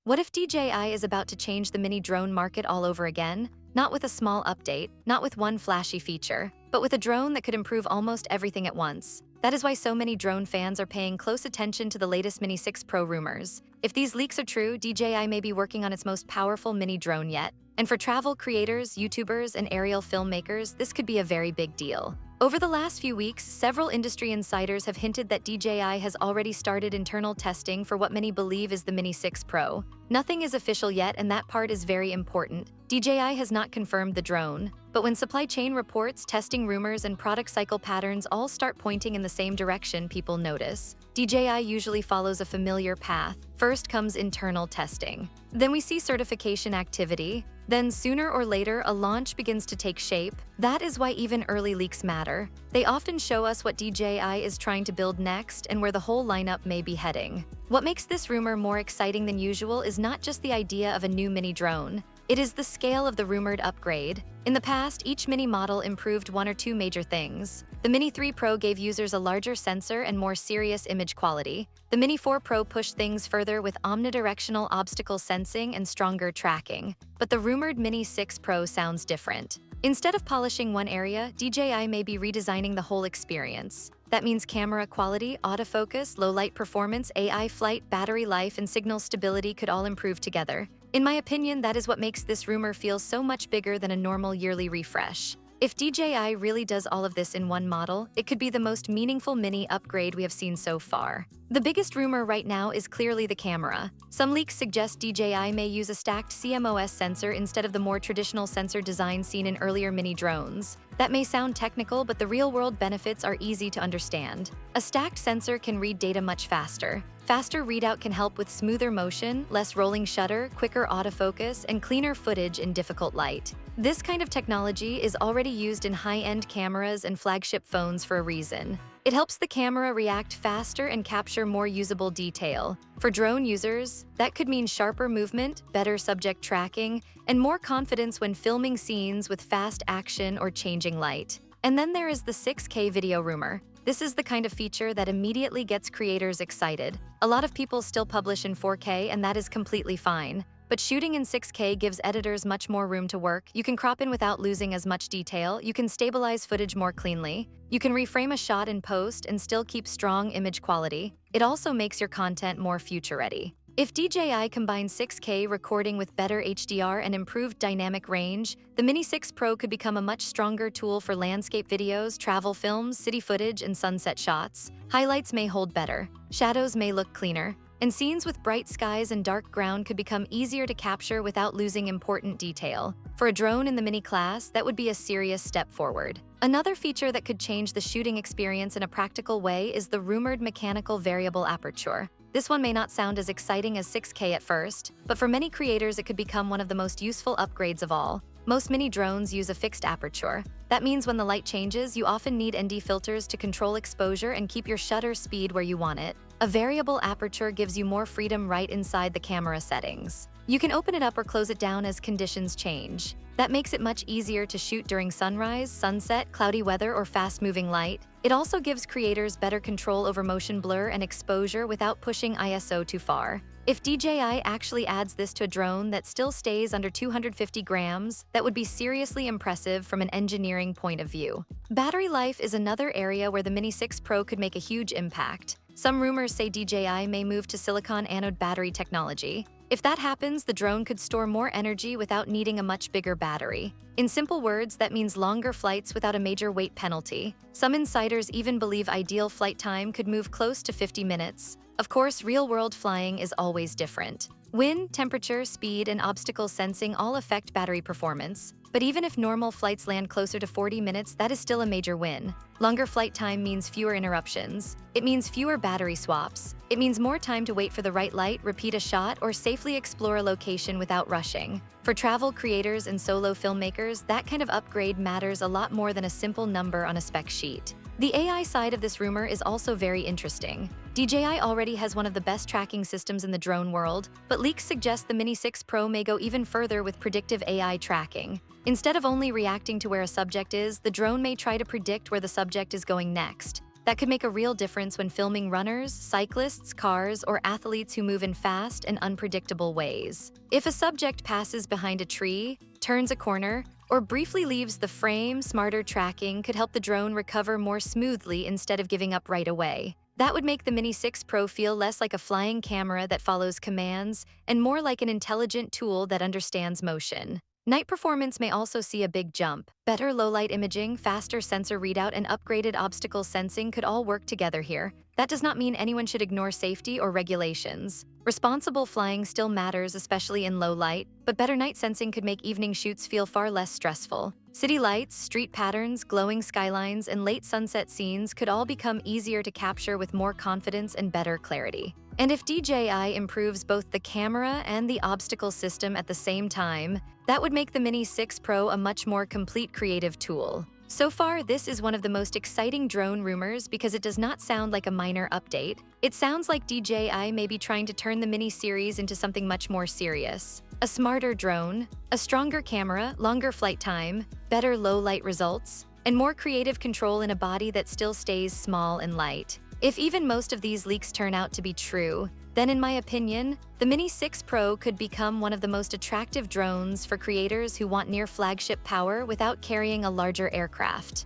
What if DJI is about to change the mini drone market all over again? Not with a small update, not with one flashy feature, but with a drone that could improve almost everything at once. That is why so many drone fans are paying close attention to the latest Mini 6 Pro rumors. If these leaks are true, DJI may be working on its most powerful mini drone yet. And for travel creators, YouTubers, and aerial filmmakers, this could be a very big deal. Over the last few weeks, several industry insiders have hinted that DJI has already started internal testing for what many believe is the Mini 6 Pro. Nothing is official yet, and that part is very important. DJI has not confirmed the drone, but when supply chain reports, testing rumors, and product cycle patterns all start pointing in the same direction, people notice. DJI usually follows a familiar path. First comes internal testing. Then we see certification activity. Then sooner or later, a launch begins to take shape. That is why even early leaks matter. They often show us what DJI is trying to build next and where the whole lineup may be heading. What makes this rumor more exciting than usual is not just the idea of a new mini drone. It is the scale of the rumored upgrade. In the past, each mini model improved one or two major things. The Mini 3 Pro gave users a larger sensor and more serious image quality. The Mini 4 Pro pushed things further with omnidirectional obstacle sensing and stronger tracking. But the rumored Mini 6 Pro sounds different. Instead of polishing one area, DJI may be redesigning the whole experience. That means camera quality, autofocus, low-light performance, AI flight, battery life, and signal stability could all improve together. In my opinion, that is what makes this rumor feel so much bigger than a normal yearly refresh. If DJI really does all of this in one model, it could be the most meaningful mini upgrade we have seen so far. The biggest rumor right now is clearly the camera. Some leaks suggest DJI may use a stacked CMOS sensor instead of the more traditional sensor design seen in earlier mini drones. That may sound technical, but the real-world benefits are easy to understand. A stacked sensor can read data much faster. Faster readout can help with smoother motion, less rolling shutter, quicker autofocus, and cleaner footage in difficult light. This kind of technology is already used in high-end cameras and flagship phones for a reason. It helps the camera react faster and capture more usable detail. For drone users, that could mean sharper movement, better subject tracking, and more confidence when filming scenes with fast action or changing light. And then there is the 6K video rumor. This is the kind of feature that immediately gets creators excited. A lot of people still publish in 4K, and that is completely fine. But shooting in 6K gives editors much more room to work. You can crop in without losing as much detail. You can stabilize footage more cleanly. You can reframe a shot in post and still keep strong image quality. It also makes your content more future-ready. If DJI combines 6K recording with better HDR and improved dynamic range, the Mini 6 Pro could become a much stronger tool for landscape videos, travel films, city footage, and sunset shots. Highlights may hold better, shadows may look cleaner, and scenes with bright skies and dark ground could become easier to capture without losing important detail. For a drone in the mini class, that would be a serious step forward. Another feature that could change the shooting experience in a practical way is the rumored mechanical variable aperture. This one may not sound as exciting as 6K at first, but for many creators it could become one of the most useful upgrades of all. Most mini drones use a fixed aperture. That means when the light changes, you often need ND filters to control exposure and keep your shutter speed where you want it. A variable aperture gives you more freedom right inside the camera settings. You can open it up or close it down as conditions change. That makes it much easier to shoot during sunrise, sunset, cloudy weather, or fast-moving light. It also gives creators better control over motion blur and exposure without pushing ISO too far. If DJI actually adds this to a drone that still stays under 250 grams, that would be seriously impressive from an engineering point of view. Battery life is another area where the Mini 6 Pro could make a huge impact. Some rumors say DJI may move to silicon anode battery technology. If that happens, the drone could store more energy without needing a much bigger battery. In simple words, that means longer flights without a major weight penalty. Some insiders even believe ideal flight time could move close to 50 minutes. Of course, real-world flying is always different. Wind, temperature, speed, and obstacle sensing all affect battery performance. But even if normal flights land closer to 40 minutes, that is still a major win. Longer flight time means fewer interruptions. It means fewer battery swaps. It means more time to wait for the right light, repeat a shot, or safely explore a location without rushing. For travel creators and solo filmmakers, that kind of upgrade matters a lot more than a simple number on a spec sheet. The AI side of this rumor is also very interesting. DJI already has one of the best tracking systems in the drone world, but leaks suggest the Mini 6 Pro may go even further with predictive AI tracking. Instead of only reacting to where a subject is, the drone may try to predict where the subject is going next. that could make a real difference when filming runners, cyclists, cars, or athletes who move in fast and unpredictable ways. If a subject passes behind a tree, turns a corner, or briefly leaves the frame, smarter tracking could help the drone recover more smoothly instead of giving up right away. That would make the Mini 6 Pro feel less like a flying camera that follows commands and more like an intelligent tool that understands motion. Night performance may also see a big jump. Better low-light imaging, faster sensor readout, and upgraded obstacle sensing could all work together here. That does not mean anyone should ignore safety or regulations. Responsible flying still matters, especially in low light, but better night sensing could make evening shoots feel far less stressful. City lights, street patterns, glowing skylines, and late sunset scenes could all become easier to capture with more confidence and better clarity. And if DJI improves both the camera and the obstacle system at the same time, that would make the Mini 6 Pro a much more complete creative tool. So far, this is one of the most exciting drone rumors because it does not sound like a minor update. It sounds like DJI may be trying to turn the Mini series into something much more serious. A smarter drone, a stronger camera, longer flight time, better low-light results, and more creative control in a body that still stays small and light. If even most of these leaks turn out to be true, then in my opinion, the Mini 6 Pro could become one of the most attractive drones for creators who want near flagship power without carrying a larger aircraft.